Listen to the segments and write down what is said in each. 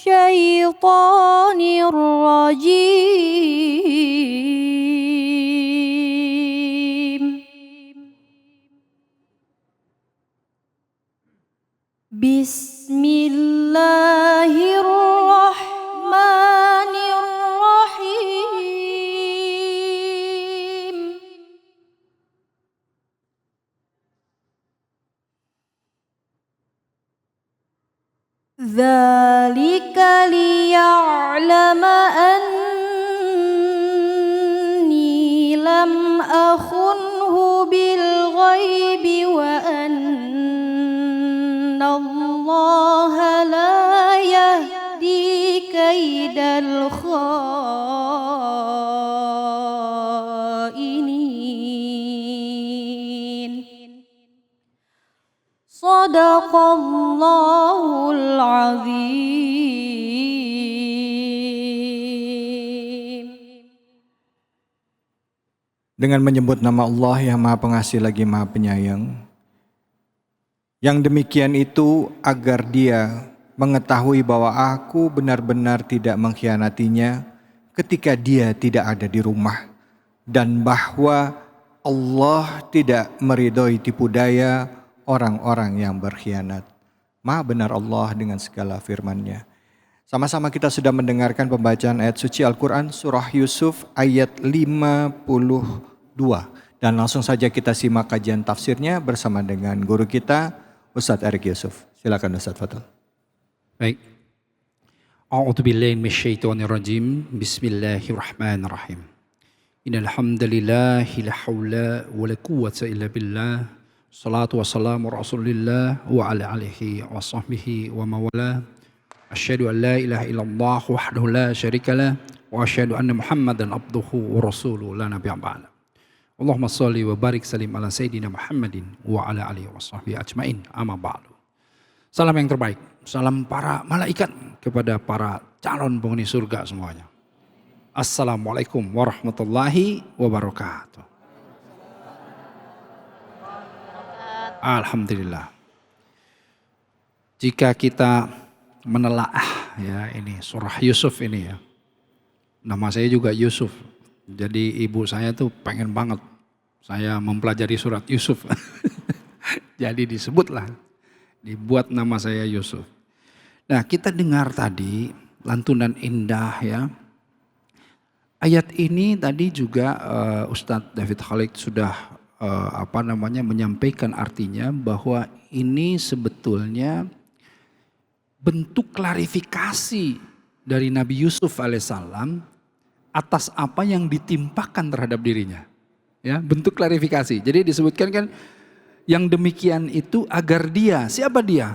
الشيطان الرجيم بسم الله الرحمن الرحيم ذلك ليعلم أني لم أخنه بالغيب وأن الله لا يهدي كيد الخائنين Sadaqallahul azim. Dengan menyebut nama Allah yang Maha Pengasih lagi Maha Penyayang, yang demikian itu agar dia mengetahui bahwa aku benar-benar tidak mengkhianatinya ketika dia tidak ada di rumah, dan bahwa Allah tidak meridhoi tipu daya orang-orang yang berkhianat. Maha benar Allah dengan segala firman-Nya. Sama-sama kita sudah mendengarkan pembacaan ayat suci Al-Quran surah Yusuf ayat 52. Dan langsung saja kita simak kajian tafsirnya bersama dengan guru kita Ustadz Erik Yusuf. Silakan Ustadz, fadhil. Baik. A'udzubillahi minasyaitonirrajim. Bismillahirrahmanirrahim. Innal hamdalillahi la haula wa la quwwata illa billah. Salatu wassalamu rasulillah wa ala alihi wa sahbihi wa mawala. Asyhadu an la ilaha illallah wahdahu la syarikalah wa asyhadu anna Muhammadan abduhu wa rasuluhu la nabiyya ba'da. Allahumma shalli wa barik salim ala sayyidina Muhammadin wa ala alihi wa sahbihi ajmain. Amma ba'du. Salam yang terbaik, salam para malaikat kepada para calon penghuni surga semuanya. Assalamualaikum warahmatullahi wabarakatuh. Alhamdulillah. Jika kita menelaah ya ini surah Yusuf ini ya. Nama saya juga Yusuf. Jadi ibu saya tuh pengen banget saya mempelajari surat Yusuf. Jadi disebutlah, dibuat nama saya Yusuf. Nah, kita dengar tadi lantunan indah ya. Ayat ini tadi juga Ustadz David Khalid sudah menyampaikan artinya bahwa ini sebetulnya bentuk klarifikasi dari Nabi Yusuf alaihissalam atas apa yang ditimpakan terhadap dirinya. Ya, bentuk klarifikasi. Jadi disebutkan kan yang demikian itu agar dia, siapa dia?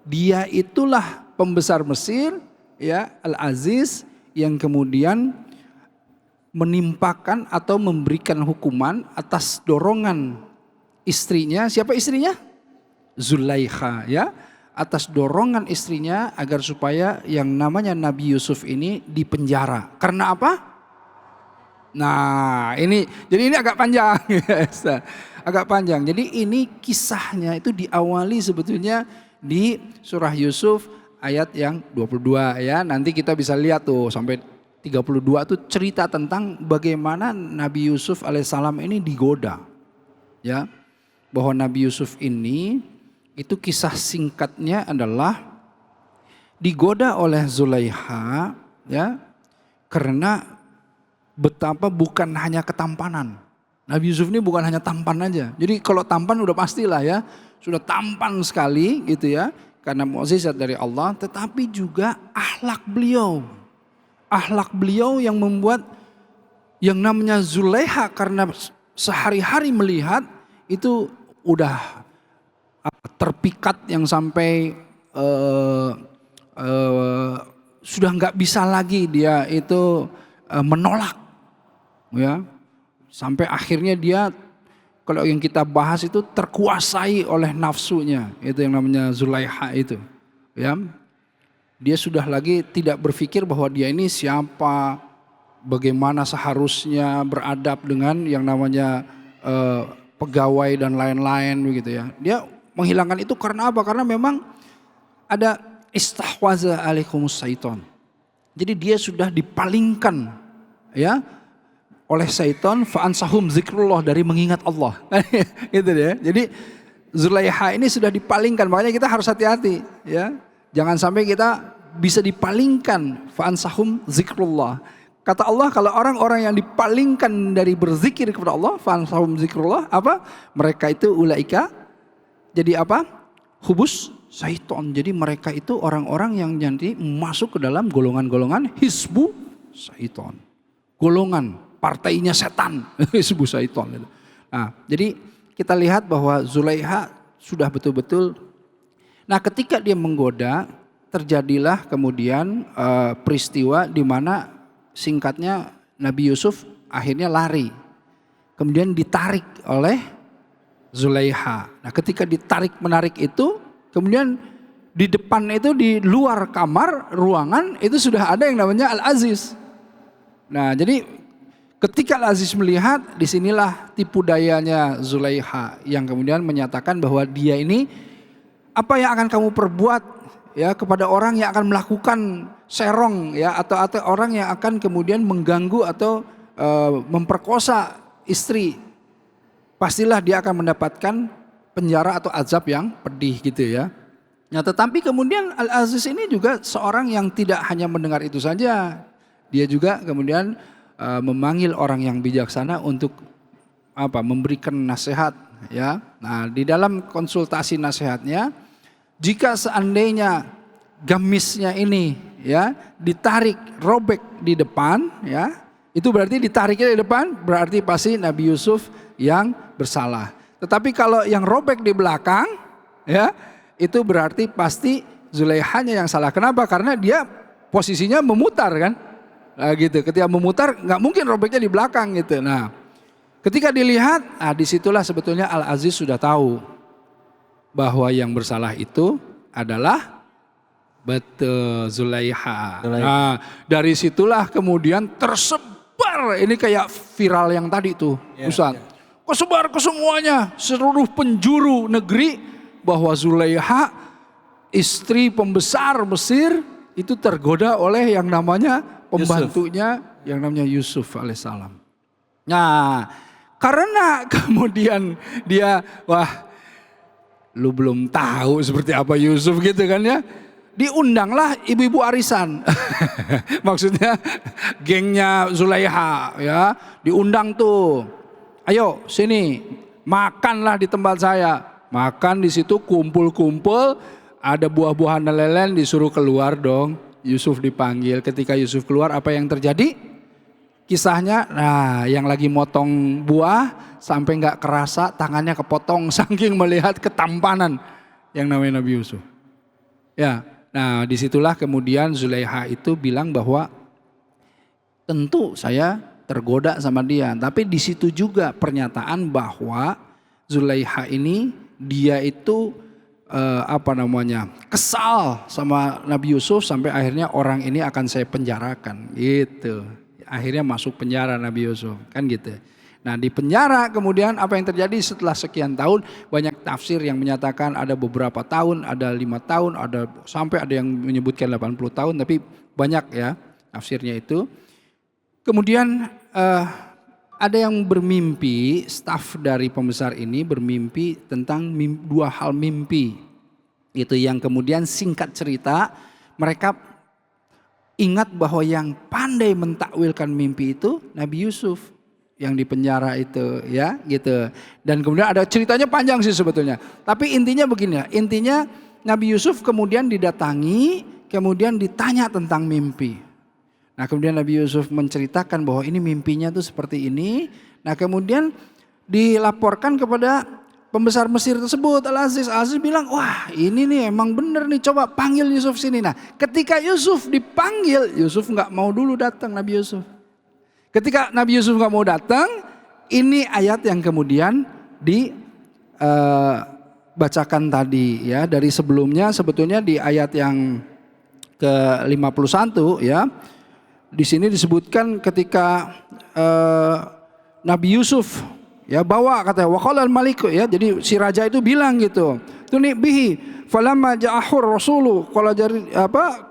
Dia itulah pembesar Mesir, ya, Al-Aziz yang kemudian menimpakan atau memberikan hukuman atas dorongan istrinya. Siapa istrinya? Zulaikha, ya. Atas dorongan istrinya agar supaya yang namanya Nabi Yusuf ini dipenjara. Karena apa? Nah, ini jadi ini agak panjang. Agak panjang. Jadi ini kisahnya itu diawali sebetulnya di surah Yusuf ayat yang 22 ya. Nanti kita bisa lihat tuh sampai 32 itu cerita tentang bagaimana Nabi Yusuf alaihissalam ini digoda. Ya, bahwa Nabi Yusuf ini itu kisah singkatnya adalah digoda oleh Zulaikha ya, karena betapa bukan hanya ketampanan. Nabi Yusuf ini bukan hanya tampan aja. Jadi kalau tampan udah pastilah ya, sudah tampan sekali gitu ya, karena mukjizat dari Allah, tetapi juga akhlak beliau. Akhlak beliau yang membuat yang namanya Zulaikha karena sehari-hari melihat itu udah terpikat yang sampai sudah nggak bisa lagi dia itu menolak, ya, sampai akhirnya dia kalau yang kita bahas itu terkuasai oleh nafsunya, itu yang namanya Zulaikha itu, ya. Dia sudah lagi tidak berpikir bahwa dia ini siapa, bagaimana seharusnya beradab dengan yang namanya pegawai dan lain-lain begitu ya. Dia menghilangkan itu karena apa? Karena memang ada istahwaza alaikumus syaiton. Jadi dia sudah dipalingkan ya oleh syaitan, fa'ansahum zikrullah, dari mengingat Allah. Gitu ya. Jadi Zulaiha ini sudah dipalingkan, makanya kita harus hati-hati ya. Jangan sampai kita bisa dipalingkan, fa'ansahum zikrullah. Kata Allah, kalau orang-orang yang dipalingkan dari berzikir kepada Allah, fa'ansahum zikrullah, apa? Mereka itu ulaika jadi apa? Hubus syaiton. Jadi mereka itu orang-orang yang nanti masuk ke dalam golongan-golongan hizbu syaiton. Golongan partainya setan, hizbu syaiton. Nah, jadi kita lihat bahwa Zulaiha sudah betul-betul. Nah, ketika dia menggoda, terjadilah kemudian peristiwa di mana singkatnya Nabi Yusuf akhirnya lari. Kemudian ditarik oleh Zulaiha. Nah, ketika ditarik menarik itu, kemudian di depan itu, di luar kamar ruangan itu sudah ada yang namanya Al-Aziz. Nah, jadi ketika Al-Aziz melihat, disinilah tipu dayanya Zulaiha yang kemudian menyatakan bahwa dia ini, apa yang akan kamu perbuat ya kepada orang yang akan melakukan serong ya, atau orang yang akan kemudian mengganggu atau memperkosa istri, pastilah dia akan mendapatkan penjara atau azab yang pedih gitu ya. Nah, tetapi kemudian Al-Aziz ini juga seorang yang tidak hanya mendengar itu saja, dia juga kemudian memanggil orang yang bijaksana untuk apa? Memberikan nasihat ya. Nah, di dalam konsultasi nasihatnya, jika seandainya gamisnya ini ya ditarik, robek di depan ya, itu berarti ditariknya di depan, berarti pasti Nabi Yusuf yang bersalah. Tetapi kalau yang robek di belakang ya, itu berarti pasti Zulaihanya yang salah. Kenapa? Karena dia posisinya memutar kan. Nah, gitu. Ketika memutar nggak mungkin robeknya di belakang gitu. Nah, ketika dilihat, disitulah sebetulnya Al-Aziz sudah tahu bahwa yang bersalah itu adalah betul Zulaiha. Nah, dari situlah kemudian tersebar, ini kayak viral yang tadi tuh, Ustaz. Kesebar ke semuanya, seluruh penjuru negeri, bahwa Zulaiha, istri pembesar Mesir, itu tergoda oleh yang namanya pembantunya, yang namanya Yusuf alaihissalam. Nah, karena kemudian dia, wah, lu belum tahu seperti apa Yusuf gitu kan ya. Diundanglah ibu-ibu arisan. Maksudnya gengnya Zulaiha ya, diundang tuh. Ayo sini, makanlah di tempat saya. Makan di situ, kumpul-kumpul, ada buah-buahan dan lain-lain, disuruh keluar dong. Yusuf dipanggil. Ketika Yusuf keluar, apa yang terjadi? Kisahnya, nah yang lagi motong buah sampai nggak kerasa tangannya kepotong saking melihat ketampanan yang namanya Nabi Yusuf. Ya, nah disitulah kemudian Zulaiha itu bilang bahwa tentu saya tergoda sama dia. Tapi di situ juga pernyataan bahwa Zulaiha ini dia itu kesal sama Nabi Yusuf sampai akhirnya orang ini akan saya penjarakan gitu. Akhirnya masuk penjara Nabi Yusuf kan gitu. Nah, di penjara kemudian apa yang terjadi setelah sekian tahun, banyak tafsir yang menyatakan ada beberapa tahun, ada 5 tahun, ada sampai ada yang menyebutkan 80 tahun, tapi banyak ya tafsirnya itu. Kemudian ada yang bermimpi, staf dari pembesar ini bermimpi tentang dua hal mimpi. Itu yang kemudian singkat cerita mereka ingat bahwa yang pandai mentakwilkan mimpi itu Nabi Yusuf yang di penjara itu ya gitu. Dan kemudian ada ceritanya panjang sih sebetulnya. Tapi intinya begini, intinya Nabi Yusuf kemudian didatangi, kemudian ditanya tentang mimpi. Nah, kemudian Nabi Yusuf menceritakan bahwa ini mimpinya tuh seperti ini. Nah, kemudian dilaporkan kepada pembesar Mesir tersebut, Al-Aziz. Al-Aziz bilang, wah ini nih emang bener nih, coba panggil Yusuf sini. Nah, ketika Yusuf dipanggil, Yusuf nggak mau dulu datang Nabi Yusuf. Ketika Nabi Yusuf nggak mau datang, ini ayat yang kemudian dibacakan tadi ya. Dari sebelumnya sebetulnya di ayat yang ke-51 ya. Di sini disebutkan ketika Nabi Yusuf Ya, bawa katanya. Wa qala al-malik, ya. Jadi si raja itu bilang gitu. Tuni bihi falamma ja'ahur rasulu qala jari apa?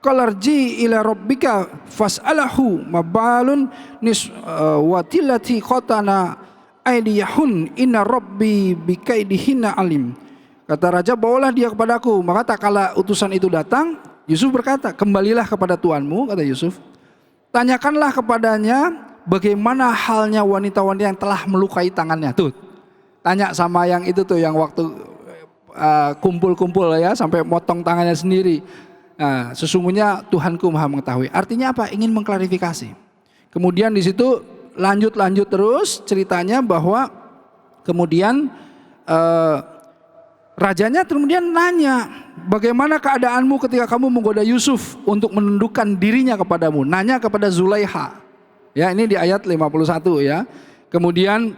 Qalarji ila rabbika fas'alahu mabalun niswatillati qatana aydiyahun inna rabbi bikaidihinna alim. Kata raja, bawalah dia kepadaku. Maka tak kala utusan itu datang, Yusuf berkata, kembalilah kepada tuanmu, kata Yusuf. Tanyakanlah kepadanya bagaimana halnya wanita-wanita yang telah melukai tangannya. Tuh, tanya sama yang itu tuh, yang waktu kumpul-kumpul ya, sampai motong tangannya sendiri. Nah, sesungguhnya Tuhanku maha mengetahui. Artinya apa? Ingin mengklarifikasi. Kemudian di situ lanjut terus ceritanya bahwa kemudian rajanya kemudian nanya, bagaimana keadaanmu ketika kamu menggoda Yusuf untuk menundukkan dirinya kepadamu? Nanya kepada Zulaiha. Ya, ini di ayat 51 ya. Kemudian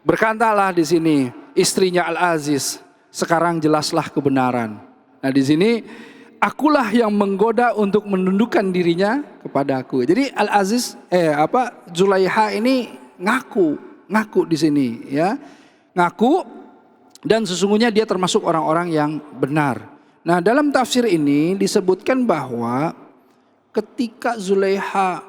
berkatalah di sini istrinya Al-Aziz, sekarang jelaslah kebenaran. Nah, di sini akulah yang menggoda untuk menundukkan dirinya kepadaku. Jadi Al-Aziz Zulaiha ini ngaku di sini ya. Ngaku, dan sesungguhnya dia termasuk orang-orang yang benar. Nah, dalam tafsir ini disebutkan bahwa ketika Zulaiha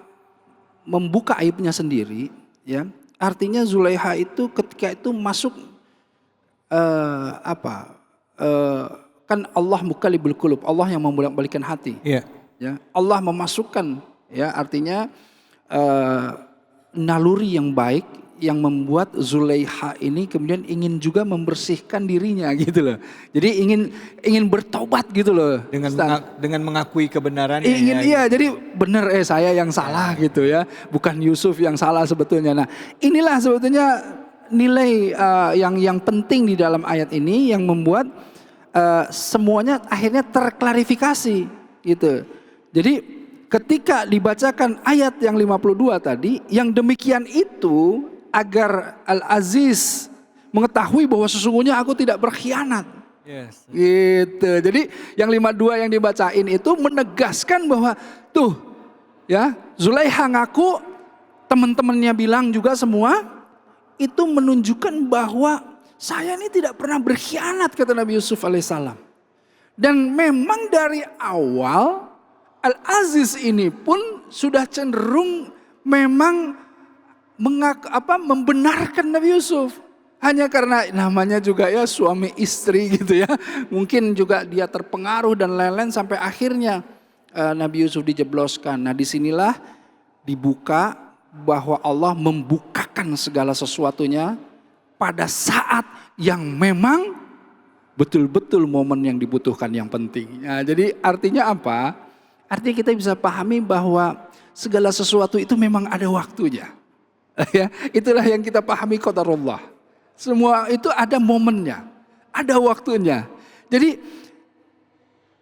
membuka aibnya sendiri, ya, artinya Zulaiha itu ketika itu masuk kan Allah muqallibul qulub, Allah yang membolak-balikkan hati. Iya. Ya, Allah memasukkan, ya, artinya naluri yang baik yang membuat Zulaiha ini kemudian ingin juga membersihkan dirinya gitu loh. Jadi ingin bertobat gitu loh. Dengan mengakui kebenaran. Jadi benar saya yang salah gitu ya. Bukan Yusuf yang salah sebetulnya. Nah, inilah sebetulnya nilai yang penting di dalam ayat ini yang membuat semuanya akhirnya terklarifikasi gitu. Jadi ketika dibacakan ayat yang 52 tadi, yang demikian itu agar Al-Aziz mengetahui bahwa sesungguhnya aku tidak berkhianat. Yes. Gitu. Jadi yang 52 yang dibacain itu menegaskan bahwa tuh ya, Zulaiha ngaku, teman-temannya bilang juga semua, itu menunjukkan bahwa saya ini tidak pernah berkhianat, kata Nabi Yusuf alaihissalam. Dan memang dari awal Al-Aziz ini pun sudah cenderung memang membenarkan Nabi Yusuf. Hanya karena namanya juga ya suami istri gitu ya. Mungkin juga dia terpengaruh dan lain-lain sampai akhirnya Nabi Yusuf dijebloskan. Nah, disinilah dibuka bahwa Allah membukakan segala sesuatunya pada saat yang memang betul-betul momen yang dibutuhkan yang penting. Nah, jadi artinya apa? Artinya kita bisa pahami bahwa segala sesuatu itu memang ada waktunya. Ya, itulah yang kita pahami qadarullah. Semua itu ada momennya, ada waktunya. Jadi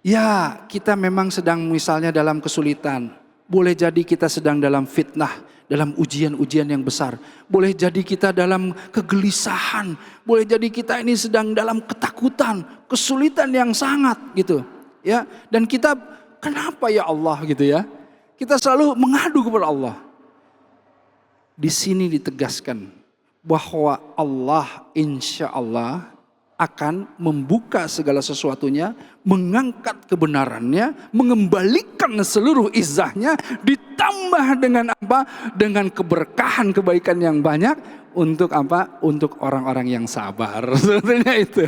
ya, kita memang sedang misalnya dalam kesulitan. Boleh jadi kita sedang dalam fitnah, dalam ujian-ujian yang besar. Boleh jadi kita dalam kegelisahan. Boleh jadi kita ini sedang dalam ketakutan, kesulitan yang sangat gitu. Ya, dan kita kenapa ya Allah gitu ya? Kita selalu mengadu kepada Allah. Di sini ditegaskan bahwa Allah insya Allah akan membuka segala sesuatunya, mengangkat kebenarannya, mengembalikan seluruh izzahnya, ditambah dengan apa? Dengan keberkahan kebaikan yang banyak untuk apa? Untuk orang-orang yang sabar. Sebetulnya itu.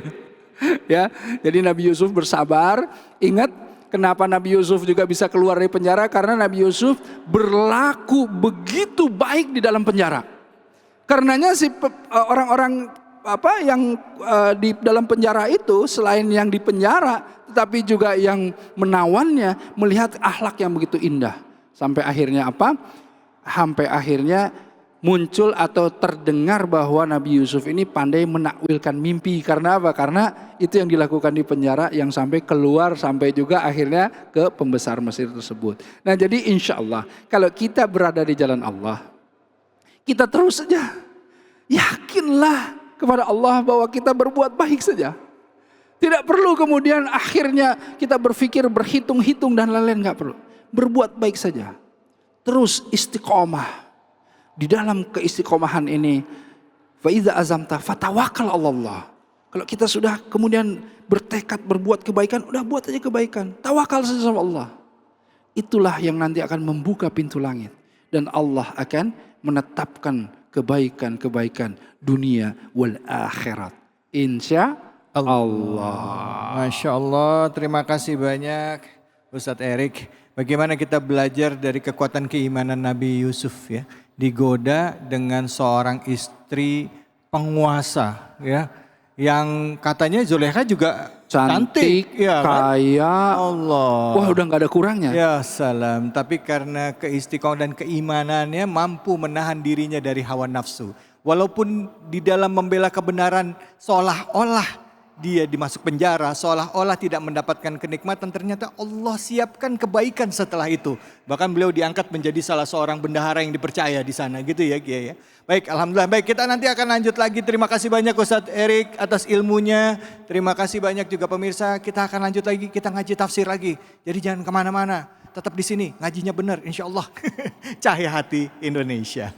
Ya, jadi Nabi Yusuf bersabar. Ingat kenapa Nabi Yusuf juga bisa keluar dari penjara? Karena Nabi Yusuf berlaku begitu baik di dalam penjara. Karenanya orang-orang yang di dalam penjara itu selain yang di penjara, tetapi juga yang menawannya melihat akhlak yang begitu indah. Sampai akhirnya apa? Sampai akhirnya muncul atau terdengar bahwa Nabi Yusuf ini pandai menakwilkan mimpi. Karena apa? Karena itu yang dilakukan di penjara yang sampai keluar sampai juga akhirnya ke pembesar Mesir tersebut. Nah, jadi insya Allah kalau kita berada di jalan Allah, kita terus saja yakinlah kepada Allah bahwa kita berbuat baik saja. Tidak perlu kemudian akhirnya kita berpikir berhitung-hitung dan lain-lain, nggak perlu. Berbuat baik saja. Terus istiqomah. Di dalam keistiqomahan ini Fa idza azamta fatawakkal 'ala Allah. Kalau kita sudah kemudian bertekad berbuat kebaikan, udah buat aja kebaikan. Tawakal saja sama Allah. Itulah yang nanti akan membuka pintu langit. Dan Allah akan menetapkan kebaikan-kebaikan dunia wal akhirat. Insya Allah. Masya Allah, terima kasih banyak Ustadz Erik. Bagaimana kita belajar dari kekuatan keimanan Nabi Yusuf ya. Digoda dengan seorang istri penguasa ya. Yang katanya Zulekha juga cantik ya kan? kaya. Allah. Wah udah gak ada kurangnya. Ya salam, tapi karena keistiqomah dan keimanannya mampu menahan dirinya dari hawa nafsu. Walaupun di dalam membela kebenaran seolah-olah dia dimasuk penjara, seolah-olah tidak mendapatkan kenikmatan, ternyata Allah siapkan kebaikan setelah itu. Bahkan beliau diangkat menjadi salah seorang bendahara yang dipercaya di sana gitu ya Kiai ya. Baik, alhamdulillah. Baik, kita nanti akan lanjut lagi. Terima kasih banyak Ustadz Erik atas ilmunya. Terima kasih banyak juga pemirsa. Kita akan lanjut lagi, kita ngaji tafsir lagi. Jadi jangan kemana-mana, tetap di sini, ngajinya benar insya Allah. Cahaya hati Indonesia.